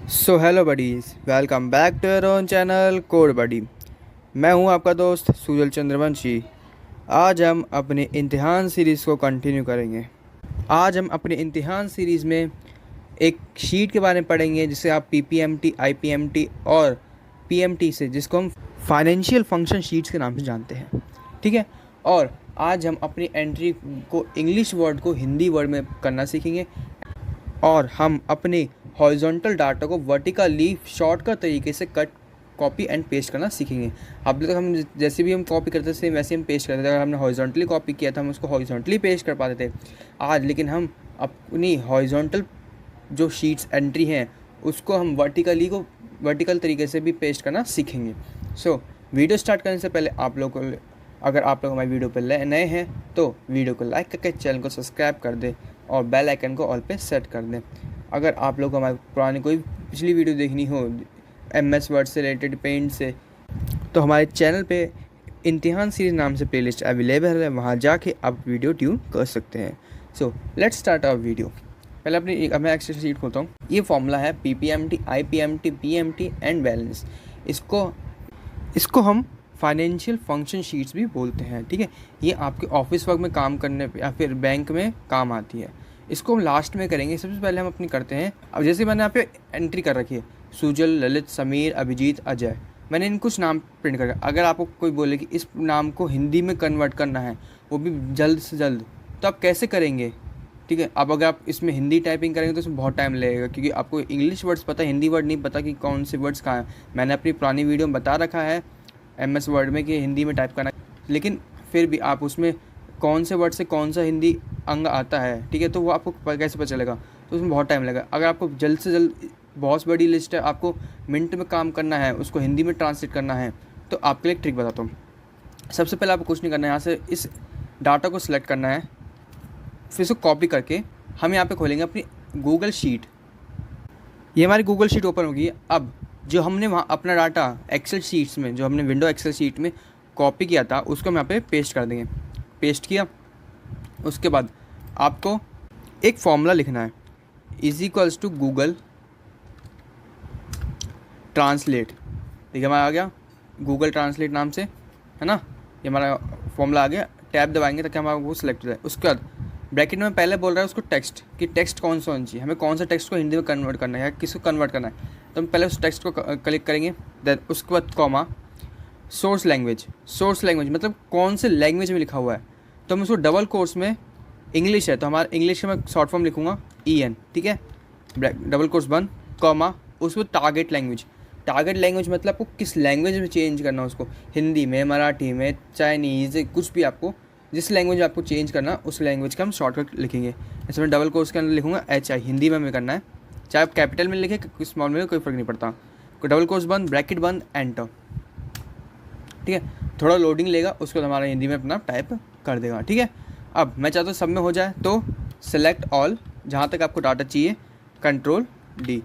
So hello buddies, welcome back to your own channel code buddy. मैं हूं आपका दोस्त सुजल चंद्रवंशी। आज हम अपने इम्तिहान सीरीज़ को कंटिन्यू करेंगे। आज हम अपने इम्तिहान सीरीज़ में एक शीट के बारे में पढ़ेंगे जिसे आप पीपीएमटी, आईपीएमटी और पीएमटी से, जिसको हम फाइनेंशियल फंक्शन शीट्स के नाम से जानते हैं। ठीक है। और आज हम अपनी एंट्री को इंग्लिश वर्ड को हिंदी वर्ड में करना सीखेंगे और हम अपने हॉरिजॉन्टल डाटा को वर्टिकली शॉर्टकट तरीके से कट, कॉपी एंड पेस्ट करना सीखेंगे। अब तक हम जैसे भी हम कॉपी करते थे वैसे हम पेस्ट करते थे। अगर हमने हॉरिजॉन्टली कॉपी किया था हम उसको हॉरिजॉन्टली पेस्ट कर पाते थे आज, लेकिन हम अपनी हॉरिजॉन्टल जो शीट्स एंट्री हैं उसको हम वर्टिकल तरीके से भी पेस्ट करना सीखेंगे। सो वीडियो स्टार्ट करने से पहले अगर आप लोग हमारी वीडियो पर नए हैं तो वीडियो को लाइक करके चैनल को सब्सक्राइब कर दें और बेल आइकन को ऑल पे सेट कर दें। अगर आप लोग हमारी पुरानी कोई पिछली वीडियो देखनी हो MS वर्ड से रिलेटेड, पेंट से, तो हमारे चैनल पे इम्तिहान सीरीज़ नाम से प्लेलिस्ट अवेलेबल है, वहाँ जाके आप वीडियो ट्यून कर सकते हैं। So let's start our video. पहले मैं एक्सेल शीट खोलता हूँ। ये फॉर्मूला है PPMT, IPMT, PMT and balance. इसको हम फाइनेंशियल फंक्शन शीट्स भी बोलते हैं। ठीक है। ये आपके ऑफिस वर्क में काम करने पे या फिर बैंक में काम आती है। इसको हम लास्ट में करेंगे। सबसे पहले हम अपनी करते हैं। अब जैसे मैंने यहाँ पे एंट्री कर रखी है सुजल, ललित, समीर, अभिजीत, अजय, मैंने इन कुछ नाम प्रिंट कर। अगर आपको कोई बोले कि इस नाम को हिंदी में कन्वर्ट करना है वो भी जल्द से जल्द, तो आप कैसे करेंगे? ठीक है। अब अगर आप इसमें हिंदी टाइपिंग करेंगे तो इसमें बहुत टाइम लगेगा, क्योंकि आपको इंग्लिश वर्ड्स पता है, हिंदी वर्ड नहीं पता कि कौन से वर्ड्स कहाँ हैं। मैंने अपनी पुरानी वीडियो में बता रखा है MS वर्ड में कि हिंदी में टाइप करना, लेकिन फिर भी आप उसमें कौन से वर्ड से कौन सा हिंदी अंग आता है, ठीक है, तो वो आपको कैसे पता चलेगा? तो उसमें बहुत टाइम लगेगा। अगर आपको जल्द से जल्द, बहुत बड़ी लिस्ट है, आपको मिनट में काम करना है, उसको हिंदी में ट्रांसलेट करना है, तो आपके लिए एक ट्रिक बताता हूँ। सबसे पहले आपको कुछ नहीं करना है, यहाँ से इस डाटा को सिलेक्ट करना है, फिर इसको कॉपी करके हम यहाँ पे खोलेंगे अपनी गूगल शीट। ये हमारी गूगल शीट ओपन होगी। अब जो हमने वहाँ अपना डाटा एक्सेल शीट्स में, जो हमने विंडो एक्सेल शीट में कॉपी किया था, उसको हम यहाँ पे पेस्ट कर देंगे। पेस्ट किया, उसके बाद आपको एक फॉर्मूला लिखना है, = गूगल ट्रांसलेट। देखिए हमारा आ गया गूगल ट्रांसलेट नाम से, है ना। ये हमारा फॉर्मूला आ गया। टैब दबाएंगे ताकि हमारा वो सिलेक्ट हो जाए। उसके बाद ब्रैकेट में पहले बोल रहा है उसको टेक्स्ट, कि टेक्स्ट कौन सा होना चाहिए, हमें कौन सा टेक्स्ट को हिंदी में कन्वर्ट करना है या किसको कन्वर्ट करना है। तो हम पहले उस टेक्स्ट को क्लिक करेंगे। देन उसके बाद कॉमा, सोर्स लैंग्वेज मतलब कौन से लैंग्वेज में लिखा हुआ है। तो हम उसको डबल कोर्स में, इंग्लिश है तो हमारा इंग्लिश में शॉर्ट फॉर्म लिखूँगा EN, ठीक है। डबल कोर्स बंद, कॉमा, उसमें टारगेट लैंग्वेज मतलब आपको किस लैंग्वेज में चेंज करना है उसको, हिंदी में, मराठी में, चाइनीज़, कुछ भी आपको जिस लैंग्वेज आपको चेंज करना उस लैंग्वेज का हम शॉर्टकट लिखेंगे। जैसे मैं डबल कोर्स के अंदर लिखूँगा HI, हिंदी में हमें करना है, चाहे आप कैपिटल में लिखें स्मॉल में, कोई फ़र्क नहीं पड़ता। डबल कोर्स बंद, ब्रैकेट बंद, एंटर। ठीक है। थोड़ा लोडिंग लेगा, उसको हमारा हिंदी में अपना टाइप कर देगा। ठीक है। अब मैं चाहता हूँ सब में हो जाए, तो सेलेक्ट ऑल, जहाँ तक आपको डाटा चाहिए, Ctrl+D।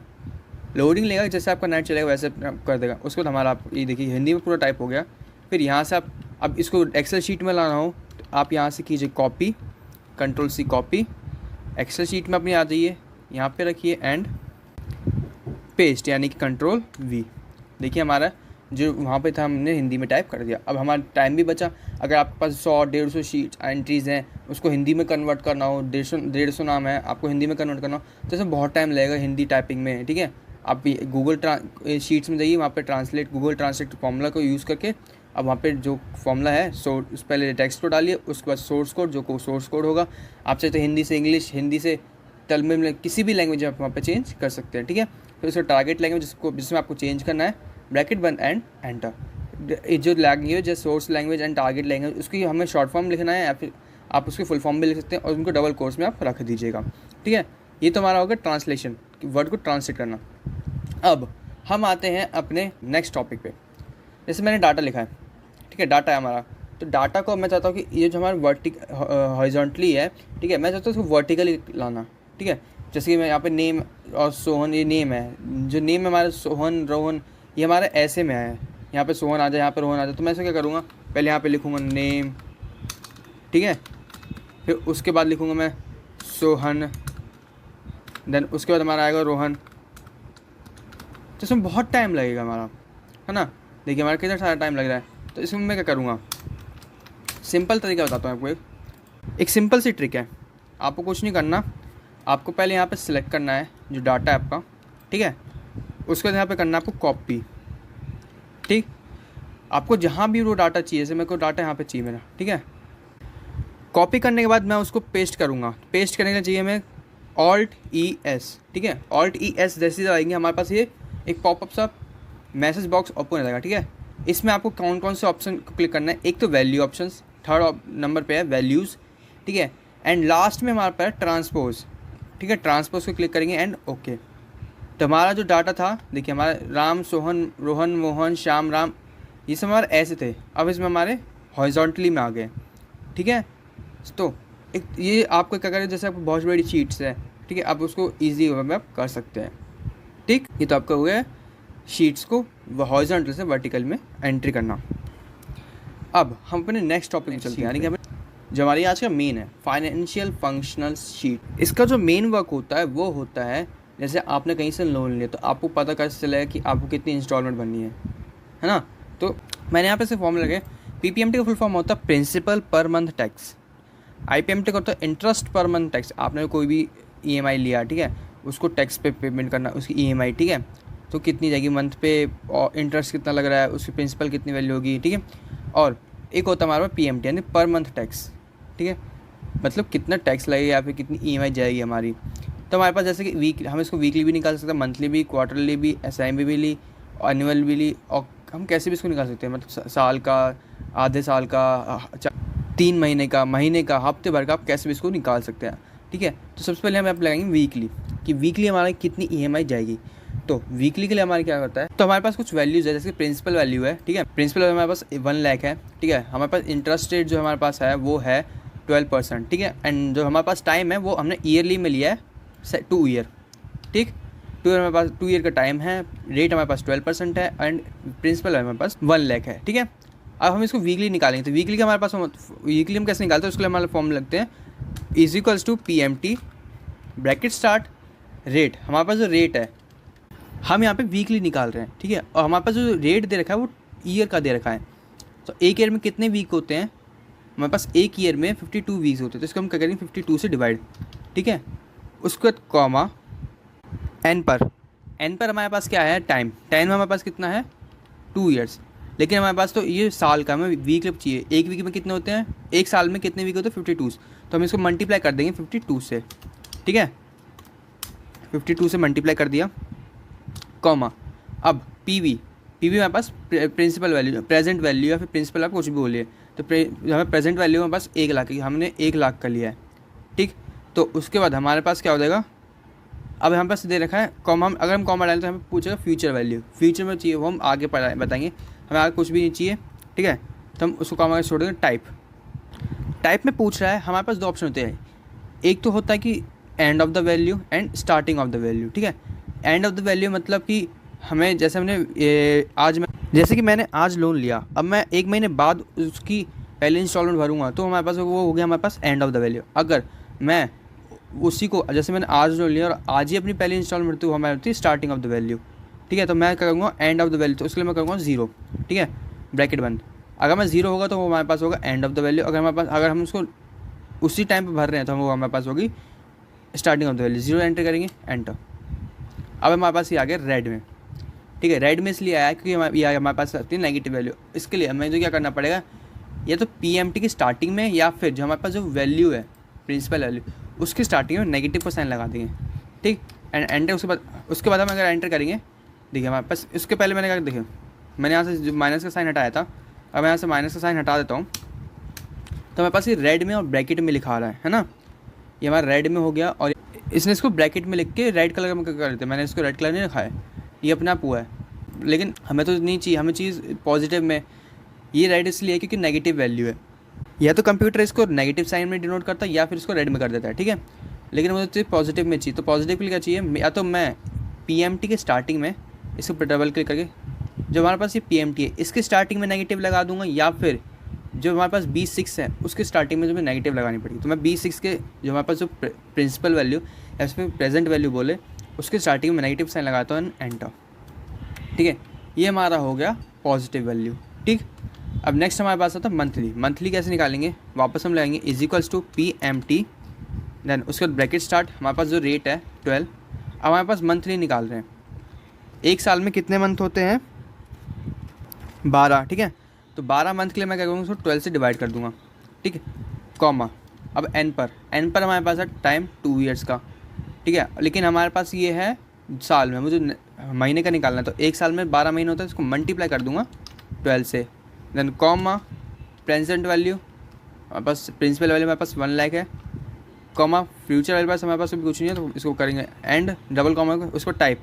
लोडिंग लेगा, जैसे आपका नेट चलेगा वैसे कर देगा। उसको तो हमारा, आप ये देखिए हिंदी में पूरा टाइप हो गया। फिर यहाँ से आप अब इसको एक्सेल शीट में लाना हो तो आप यहाँ से कीजिए copy, Ctrl+C copy, Excel sheet में अपनी आ जाइए, यहाँ पे रखिए एंड पेस्ट, यानी कि Ctrl+V। देखिए हमारा जो वहाँ पे था हमने हिंदी में टाइप कर दिया। अब हमारा टाइम भी बचा। अगर आपके पास 100-150 शीट एंट्रीज़ हैं, उसको हिंदी में कन्वर्ट करना हो, 150 नाम है, आपको हिंदी में कन्वर्ट करना हो, तो इसमें बहुत टाइम लगेगा हिंदी टाइपिंग में। ठीक है। आप गूगल शीट्स में जाइए, वहाँ पे गूगल ट्रांसलेट फार्मूला को यूज़ करके, अब वहाँ पे जो फॉर्मूला है उस पहले टेक्स्ट को डालिए, उसके बाद सोर्स कोड, जो सोर्स कोड होगा, आप चाहे तो हिंदी से इंग्लिश, हिंदी से तमिल, किसी भी लैंग्वेज आप वहाँ पे चेंज कर सकते हैं। ठीक है। फिर उसका टारगेट लैंग्वेज जिसमें आपको चेंज करना है, ब्रैकेट बंद एंड एंटर। जो लैंग्वेज है, source language and target language, उसकी हमें शॉर्ट फॉर्म लिखना है या फिर आप उसकी फुल फॉर्म भी लिख सकते हैं, और उनको डबल कोर्स में आप रख दीजिएगा। ठीक है। ये तो हमारा होगा ट्रांसलेशन, वर्ड को ट्रांसलेट करना। अब हम आते हैं अपने नेक्स्ट टॉपिक पे। जैसे मैंने डाटा लिखा है, ठीक है, डाटा है हमारा, तो डाटा को मैं चाहता हूँ कि ये जो हमारा हॉरिजॉन्टली है, ठीक है, मैं चाहता हूँ उसको वर्टिकली लाना। ठीक है। जैसे कि मैं यहाँ पे नेम और सोहन, ये नेम है, जो नेम है हमारा सोहन, रोहन, ये हमारा ऐसे में है। यहाँ पे सोहन आ जाए, यहाँ पे रोहन आ जाए, तो मैं ऐसे क्या करूँगा, पहले यहाँ पे लिखूँगा नेम, ठीक है, फिर उसके बाद लिखूँगा मैं सोहन, देन उसके बाद हमारा आएगा रोहन, तो इसमें बहुत टाइम लगेगा हमारा, है ना। देखिए हमारा कितना सारा टाइम लग रहा है, तो इसमें मैं क्या करूँगा, सिंपल तरीका बताता हूँ आपको। एक सिंपल सी ट्रिक है, आपको कुछ नहीं करना। आपको पहले यहाँ पे सिलेक्ट करना है जो डाटा है आपका, ठीक है। उसके बाद यहाँ पे करना है आपको कॉपी, ठीक। आपको जहाँ भी वो डाटा चाहिए, जैसे मेरे को डाटा यहाँ पे चाहिए मेरा, ठीक है। कॉपी करने के बाद मैं उसको पेस्ट करूँगा। पेस्ट करने के लिए चाहिए मैं Alt+E+, ठीक है। Alt+E+, जैसे दबाएंगे हमारे पास ये एक पॉपअप सा मैसेज बॉक्स ओपन हो जाएगा, ठीक है। इसमें आपको कौन कौन से ऑप्शन को क्लिक करना है, एक तो वैल्यू ऑप्शंस, थर्ड नंबर पे है वैल्यूज़, ठीक है। एंड लास्ट में हमारे पास है ट्रांसपोज, ठीक है। ट्रांसपोज को क्लिक करेंगे एंड ओके। तो हमारा जो डाटा था, देखिए हमारे राम, सोहन, रोहन, मोहन, श्याम, राम, ये सब हमारे ऐसे थे, अब इसमें हमारे हॉरिजॉन्टली में आ गए, ठीक है। तो एक ये आपको क्या करें, जैसे आपको बहुत बड़ी शीट्स है, ठीक है, आप उसको ईजी वे में आप कर सकते हैं, ठीक। ये तो आपका हो गया शीट्स को हॉरिजॉन्टल से वर्टिकल में एंट्री करना। अब हम अपने नेक्स्ट टॉपिक में चलते हैं, यानी कि हमें जो हमारी आज का मेन है फाइनेंशियल फंक्शनल शीट। इसका जो मेन वर्क होता है वो होता है, जैसे आपने कहीं से लोन लिया तो आपको पता कैसे चलेगा कि आपको कितनी इंस्टॉलमेंट भरनी है ना। तो मैंने यहाँ पे से फॉर्मूला लगे, पीपीएमटी का फुल फॉर्म होता है principal per month tax, IPMT का होता है इंटरेस्ट पर मंथ टैक्स। आपने कोई भी ईएमआई लिया, ठीक है, उसको टैक्स पे पेमेंट करना, उसकी ईएमआई, ठीक है, तो कितनी जाएगी मंथ पे, और इंटरेस्ट कितना लग रहा है, उसकी प्रिंसिपल कितनी वैल्यू होगी, ठीक है। और एक होता है हमारे पास पीएमटी, यानी पर मंथ टैक्स, ठीक है, मतलब कितना टैक्स लगेगा या फिर कितनी ईएमआई जाएगी हमारी। तो हमारे पास जैसे कि वीक, हम इसको वीकली भी निकाल सकते हैं, मंथली भी, क्वार्टरली भी, एसआईएम भी ली, एनुअल भी ली, और हम कैसे भी इसको निकाल सकते हैं, मतलब साल का, आधे साल का, 3 महीने का, महीने का, हफ्ते भर का, आप कैसे भी इसको निकाल सकते हैं, ठीक है। तो सबसे पहले हम यहाँ पर लगाएंगे वीकली, कि वीकली हमारी कितनी ईएमआई जाएगी। तो वीकली के लिए हमारे क्या होता है, तो हमारे पास कुछ वैल्यूज़ है, जैसे प्रिंसिपल वैल्यू है, ठीक है। प्रिंसिपल वैल्यू हमारे पास 1 लाख है, ठीक है। हमारे पास इंटरेस्ट रेट जो हमारे पास है वो है 12%, ठीक है। एंड जो हमारे पास टाइम है वो हमने ईयरली में लिया है 2 ईयर, ठीक। 2 ईयर हमारे पास 2 ईयर का टाइम है, रेट हमारे पास 12% है, एंड प्रिंसिपल हमारे पास 1 लाख है, ठीक है। अब हम इसको वीकली निकालेंगे, तो वीकली का हमारे पास, वीकली हम कैसे निकालते हैं, उसके लिए हमारे फॉर्म लगते हैं = PMT ब्रैकेट स्टार्ट रेट। हमारे पास जो रेट है हम यहाँ पे वीकली निकाल रहे हैं, ठीक है। और हमारे पास जो रेट दे रखा है वो ईयर का दे रखा है। तो एक ईयर में कितने वीक होते हैं, हमारे पास एक ईयर में 52 वीक्स होते हैं, तो इसको हम क्या करेंगे 52 से डिवाइड, ठीक है। उसके बाद कॉमा एन पर हमारे पास क्या है, टाइम हमारे पास कितना है 2 ईयर्स, लेकिन हमारे पास तो ये साल का हमें वीक चाहिए। एक वीक में कितने होते हैं, एक साल में कितने वीक होते हैं 52, तो हम इसको मल्टीप्लाई कर देंगे 52 से, ठीक है। 52 से मल्टीप्लाई कर दिया, कॉमा। अब पीवी हमारे पास प्रिंसिपल वैल्यू, प्रेजेंट वैल्यू या फिर प्रिंसिपल आप कुछ भी बोलिए, तो हमें प्रेजेंट वैल्यू हमारे पास 1 लाख की, हमने 1 लाख का लिया है, ठीक। तो उसके बाद हमारे पास क्या हो जाएगा, अब हमारे पास दे रखा है कॉमा, अगर हम कॉमा डालें तो हमें पूछेगा फ्यूचर वैल्यू, फ्यूचर में चाहिए वो हम आगे बताएंगे, हमें आगे कुछ भी नहीं चाहिए, ठीक है। तो हम उसको कॉमा छोड़ देंगे। टाइप में पूछ रहा है, हमारे पास 2 ऑप्शन होते हैं, एक तो होता है कि end of the value and starting of the value, ठीक है। एंड ऑफ द वैल्यू मतलब कि हमें, जैसे जैसे कि मैंने आज लोन लिया, अब मैं 1 महीने बाद उसकी पहले इंस्टॉलमेंट भरूंगा, तो हमारे पास वो हो गया हमारे पास एंड ऑफ द वैल्यू। अगर मैं उसी को, जैसे मैंने आज लोन लिया और आज ही अपनी पहली इंस्टॉलमेंट भरती हूँ, हमारी होती है स्टार्टिंग ऑफ द वैल्यू, ठीक है। तो मैं क्या करूँगा एंड ऑफ द वैल्यू, तो उसके लिए मैं करूँगा 0, ठीक है, ब्रैकेट बंद। अगर मैं 0 होगा तो वो हमारे पास होगा एंड ऑफ द वैल्यू। अगर हम उसको उसी टाइम पर भर रहे हैं तो वो हमारे पास होगी starting of the value. 0 enter करेंगे, एंटर। अब हमारे पास ये आ गया रेड में, ठीक है। रेड में इसलिए आया क्योंकि ये हमारे पास आती है नेगेटिव वैल्यू। इसके लिए हमें तो क्या करना पड़ेगा, या तो पीएमटी की स्टार्टिंग में, या फिर जो हमारे पास जो वैल्यू है प्रिंसिपल वैल्यू, उसकी स्टार्टिंग में नेगेटिव का साइन लगा देंगे, ठीक। एंड एंटर, उसके बाद हम अगर एंटर करेंगे, देखिए हमारे पास, उसके पहले मैंने कहा, देखिए मैंने यहाँ से जो माइनस का साइन हटाया था, अब मैं यहाँ से माइनस का साइन हटा देता हूँ, तो हमारे पास ये रेड में और ब्रैकेट में लिखा रहा है ना। ये हमारा रेड में हो गया, और इसने इसको ब्रैकेट में लिख के रेड कलर में कर देते, मैंने इसको रेड कलर नहीं रखा है, ये अपने आप हुआ है, लेकिन हमें तो नहीं चाहिए, हमें चीज़ पॉजिटिव में। ये रेड इसलिए है क्योंकि नेगेटिव वैल्यू है, या तो कंप्यूटर इसको नेगेटिव साइन में डिनोट करता है या फिर इसको रेड में कर देता है, ठीक है। लेकिन मुझे तो पॉजिटिव में चाहिए, तो पॉजिटिव के लिए क्या चाहिए, या तो मैं पीएमटी के स्टार्टिंग में इसको डबल क्लिक करके, जो हमारे पास ये पीएमटी है इसके स्टार्टिंग में नेगेटिव लगा दूंगा, या फिर जो हमारे पास B6 है उसके स्टार्टिंग में जो नेगेटिव लगानी पड़ेगी। तो मैं B6 के जो हमारे पास जो प्रिंसिपल वैल्यू या उसमें प्रेजेंट वैल्यू बोले, उसके स्टार्टिंग में नेगेटिव साइन लगाता हूँ, एंटर। ठीक है, ये हमारा हो गया पॉजिटिव वैल्यू। ठीक, अब नेक्स्ट हमारे पास आता है मंथली। मंथली कैसे निकालेंगे, वापस हम लगाएंगे is equals to P M T, then उसके बाद ब्रैकेट स्टार्ट, हमारे पास जो रेट है 12। अब हमारे पास मंथली निकाल रहे हैं, एक साल में कितने मंथ होते हैं, 12। ठीक है, तो 12 मंथ के लिए मैं क्या करूँगा, उसको 12 से डिवाइड कर दूंगा। ठीक है, कॉमा, अब एन पर हमारे पास है टाइम 2 ईयर्स का। ठीक है, लेकिन हमारे पास ये है साल में, मुझे महीने का निकालना है, तो एक साल में 12 महीने होता है, इसको मल्टीप्लाई कर दूंगा 12 से। देन कॉमा प्रेजेंट वैल्यू, हमारे पास प्रिंसिपल वैल्यू हमारे पास 1 लाख है, कॉमा फ्यूचर वैल्यू पास हमारे पास अभी कुछ नहीं है, तो इसको करेंगे एंड डबल कॉमा, उसको टाइप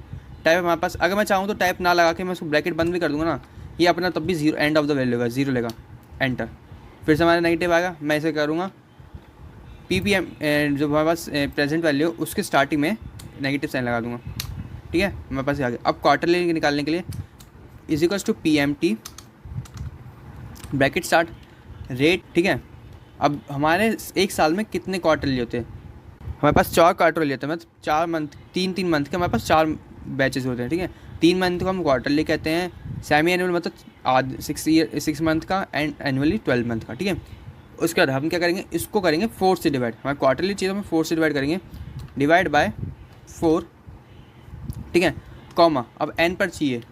हमारे पास, अगर मैं चाहूँ तो टाइप ना लगा के मैं उसको ब्रैकेट बंद भी कर दूंगा ना, ये अपना तब भी zero, end of the value होगा, जीरो लेगा, एंटर। फिर से हमारा नेगेटिव आएगा, मैं इसे करूँगा पी पी एम, जो हमारे पास प्रेजेंट वैल्यू उसके स्टार्टिंग में नेगेटिव साइन लगा दूंगा। ठीक है, हमारे पास ये आ गया। अब क्वार्टरली निकालने के लिए is equals to P M T, bracket start, rate. ठीक है, अब हमारे एक साल में कितने क्वार्टरली होते हैं, हमारे पास 4 क्वार्टरली होते हैं, मतलब 4 मंथ, 3 मंथ के हमारे पास 4 बैचेस होते हैं। ठीक है, 3 मंथ को हम क्वार्टरली कहते हैं, सेमी एनुअल मतलब 6 मंथ का, एंड एनुअली 12 मंथ का। ठीक है, उसके बाद हम क्या करेंगे, इसको करेंगे 4 से डिवाइड, हमारे क्वार्टरली चीज़ हम 4 से डिवाइड करेंगे, डिवाइड बाय 4। ठीक है, कॉमा, अब एन पर चाहिए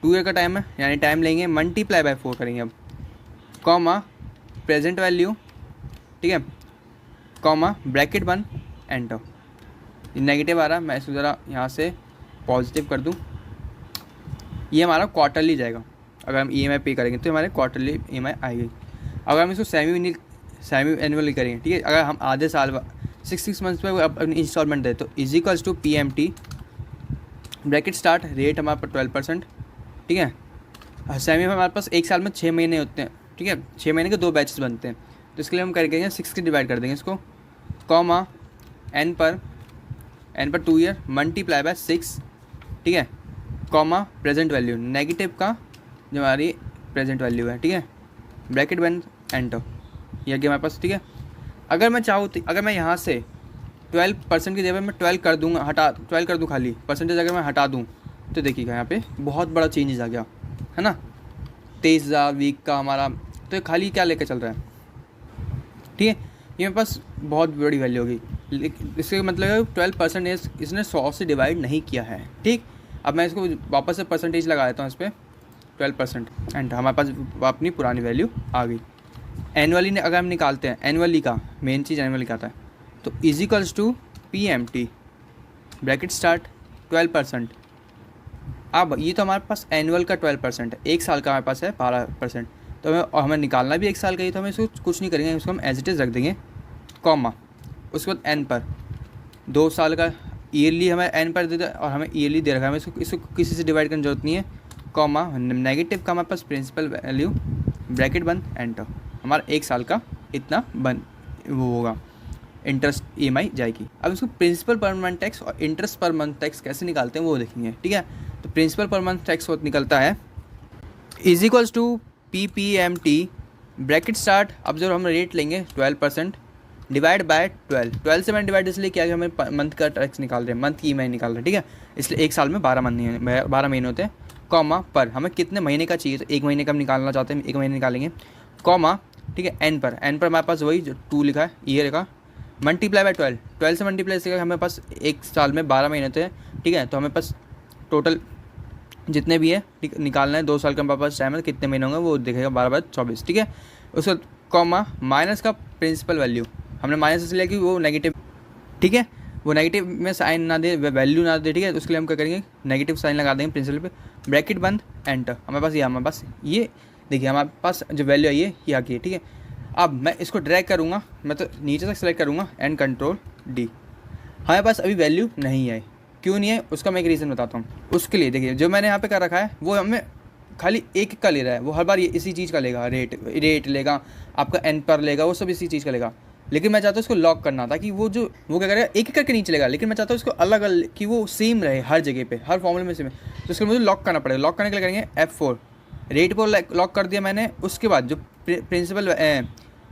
2 ईयर का टाइम है, यानी टाइम लेंगे, मल्टीप्लाई बाय 4 करेंगे। अब कॉमा प्रेजेंट वैल्यू, ठीक है, कॉमा ब्रैकेट 1, एंटर। नेगेटिव आ रहा, मैं इसको ज़रा यहाँ से पॉजिटिव कर दूँ, ये हमारा क्वार्टरली जाएगा। अगर हम ईएमआई पे करेंगे तो हमारे क्वार्टरली ईएमआई आएगी। अगर हम इसको सेमी एनुअली करेंगे, ठीक है, अगर हम आधे साल 6 मंथ्स पे अपनी इंस्टॉलमेंट दें, तो is equals to P M T, bracket start, rate हमारे पास 12%। ठीक है, सेमी में हमारे पास एक साल में 6 महीने होते हैं। ठीक है, 6 महीने के 2 बैचेस बनते हैं, तो इसके लिए हम करेंगे 6 से डिवाइड कर देंगे इसको, कॉमा एन पर 2 ईयर मल्टीप्लाई बाय 6। ठीक है, कॉमा प्रेजेंट वैल्यू, नेगेटिव का जो हमारी प्रेजेंट वैल्यू है। ठीक है, ब्रैकेट बंद, एंटर, ये गया हमारे पास। ठीक है, अगर मैं चाहूँ तो अगर मैं यहाँ से 12% की जगह मैं 12 कर दूँगा, 12 कर दूँ खाली, परसेंटेज अगर मैं हटा दूँ, तो देखिएगा यहाँ पे बहुत बड़ा चेंजेस आ गया है ना, 23,000 वीक का हमारा, तो ये खाली क्या लेकर चल रहा है। ठीक है, ये मेरे पास बहुत बड़ी वैल्यू होगी, लेकिन इसका मतलब है 12% इसने 100 से डिवाइड नहीं किया है। ठीक, अब मैं इसको वापस से परसेंटेज लगा देता हूँ इस पर 12%, एंड हमारे पास अपनी पुरानी वैल्यू आ गई। एनुअली ने अगर हम निकालते हैं, एनुअली का मेन चीज़ एनुअली का आता है, तो is equals to P M T, bracket start 12%। अब ये तो हमारे पास एनुअल का 12% है, एक साल का हमारे पास है 12%, तो हमें निकालना भी एक साल का ही, तो हमें इसको कुछ नहीं करेंगे, इसको हम एज इट इज़ रख देंगे, कॉमा, उसके बाद एन पर 2 साल का ईयरली हमें एन पर दे, और हमें ईयरली दे रखा है, हमें इसको किसी से डिवाइड करने की जरूरत नहीं है, कॉमा नेगेटिव का हमारे पास प्रिंसिपल वैल्यू, ब्रैकेट बंद, एंटर। हमारा एक साल का इतना वो होगा, इंटरेस्ट ईएमआई जाएगी। अब इसको प्रिंसिपल पर मंथ टैक्स और इंटरेस्ट पर मंथ टैक्स कैसे निकालते हैं वो देखेंगे। ठीक है, तो प्रिंसिपल पर मंथ टैक्स निकलता है is equals to P P M T, bracket start, अब जो हम रेट लेंगे 12% डिवाइड बाय 12 से मैंने डिवाइड इसलिए किया कि हमें मंथ का टैक्स निकाल रहे हैं, मंथ की ईएमआई निकाल रहे हैं। ठीक है, इसलिए एक साल में 12 महीने होते हैं, कॉमा पर हमें कितने महीने का चाहिए, तो 1 महीने का हम निकालना चाहते हैं, 1 महीने निकालेंगे, कॉमा। ठीक है, एन पर हमारे पास वही जो 2 लिखा है ईयर का, मल्टीप्लाई बाय 12 से मल्टीप्लाई से हमें पास एक साल में 12 महीने होते हैं। ठीक है, तो हमें पास टोटल जितने भी है निकालना है, 2 साल का हमारे पास टाइम है, कितने महीने होंगे वो दिखेगा, 12/24। ठीक है, उसको कॉमा माइनस का प्रिंसिपल वैल्यू, हमने माइनस इसलिए कि वो नेगेटिव, ठीक है, वो नेगेटिव में साइन ना दे, वैल्यू ना दे। ठीक है, तो उसके लिए हम क्या करेंगे, नेगेटिव साइन लगा देंगे प्रिंसिपल पे, ब्रैकेट बंद, एंटर। हमारे पास ये देखिए हमारे पास जो वैल्यू है ये आ गई है। ठीक है, अब मैं इसको ड्रैग करूँगा, मैं तो नीचे तक सेलेक्ट करूँगा एंड कंट्रोल डी। हमारे पास अभी वैल्यू नहीं है, क्यों नहीं है उसका मैं एक रीज़न बताता हूँ। उसके लिए देखिए जो मैंने यहाँ पे कर रखा है वो हमें खाली एक का ले रहा है, वो हर बार ये इसी चीज़ का लेगा, रेट लेगा, आपका एन पर लेगा, वो सब इसी चीज़ का लेगा। लेकिन मैं चाहता हूँ इसको लॉक करना, ताकि वो क्या करेगा, एक एक करके नहीं चलेगा, लेकिन मैं चाहता हूँ इसको अलग अलग कि वो सेम रहे हर जगह पे, हर फॉर्मूले में सेम है। तो इसको मुझे लॉक करना पड़ेगा। लॉक करने के लिए करेंगे F4, रेट को लॉक कर दिया मैंने, उसके बाद जो प्रिंसिपल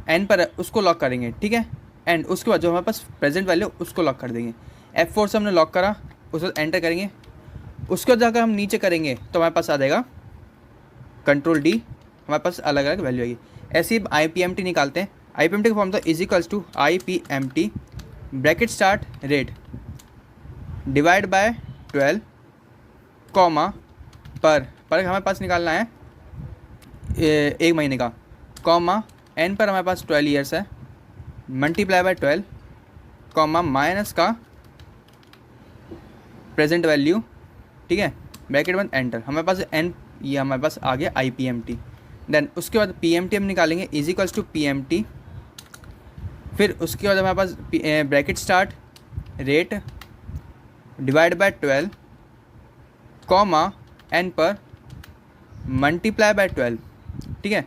एन पर है उसको लॉक करेंगे। ठीक है, एंड उसके बाद जो हमारे पास प्रेजेंट वैल्यू उसको लॉक कर देंगे। F4 से हमने लॉक करा, उसके बाद एंटर करेंगे, उसके बाद जाकर हम नीचे करेंगे तो हमारे पास आ जाएगा कंट्रोल डी, हमारे पास अलग अलग वैल्यू आएगी। ऐसे ही आई पी एम टी निकालते हैं। आई पी एम टी का फॉर्म था is equals to I P M T bracket start rate divide by 12 comma पर हमारे पास निकालना है एक महीने का, कॉमा एन पर हमारे पास 12 ईयर्स है, मल्टीप्लाई बाय 12 कॉमा माइनस का प्रेजेंट वैल्यू, ठीक है, ब्रैकेट बंद एंटर। हमारे पास एन, ये हमारे पास आ गया I P M T. Then उसके बाद पी एम टी हम निकालेंगे is equals to P M T, फिर उसके बाद हमारे पास bracket start rate divide by 12 comma N पर मल्टीप्लाई बाय 12, ठीक है,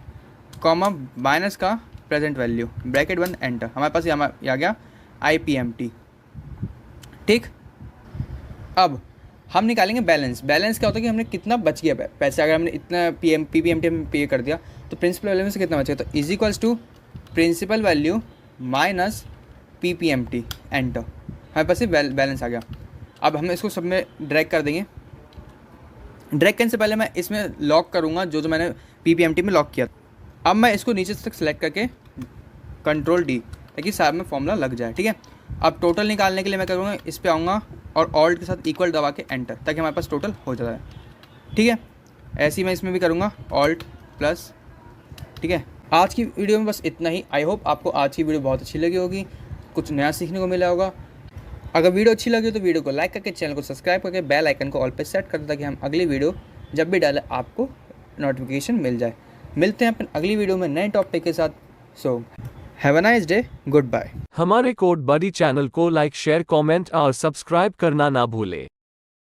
कॉमा माइनस का प्रेजेंट वैल्यू, ब्रैकेट बंद एंटर। हमारे पास ये आ गया आई पी एम टी, ठीक। अब हम निकालेंगे बैलेंस। बैलेंस क्या होता है कि हमने कितना बच गया पैसे, अगर हमने इतना पी पी एम टी में पे कर दिया तो प्रिंसिपल वैल्यू में से कितना बचेगा, तो is equals to principal value minus P P M T enter. हमारे पास बैलेंस आ गया। अब हम इसको सब में ड्रैग कर देंगे। ड्रैग करने से पहले मैं इसमें लॉक करूँगा जो मैंने पी पी एम टी में लॉक किया। अब मैं इसको नीचे तक सेलेक्ट करके कंट्रोल डी, ताकि सारे में फॉर्मूला लग जाए, ठीक है। अब टोटल निकालने के लिए मैं करूँगा इस पर आऊँगा और ऑल्ट के साथ इक्वल दबा के एंटर, ताकि हमारे पास टोटल हो जाए, ठीक है। ऐसे ही मैं इसमें भी करूँगा ऑल्ट प्लस, ठीक है। आज की वीडियो में बस इतना ही। आई होप आपको आज की वीडियो बहुत अच्छी लगी होगी, कुछ नया सीखने को मिला होगा। अगर वीडियो अच्छी लगी हो तो वीडियो को लाइक करके चैनल को सब्सक्राइब करके बेल आइकन को ऑल पे सेट कर दो, ताकि हम अगली वीडियो जब भी डालें आपको नोटिफिकेशन मिल जाए। मिलते हैं अपन अगली वीडियो में नए टॉपिक के साथ। So have a nice day, good bye. हमारे कोड बडी चैनल को लाइक, शेयर, कमेंट और सब्सक्राइब करना ना भूले।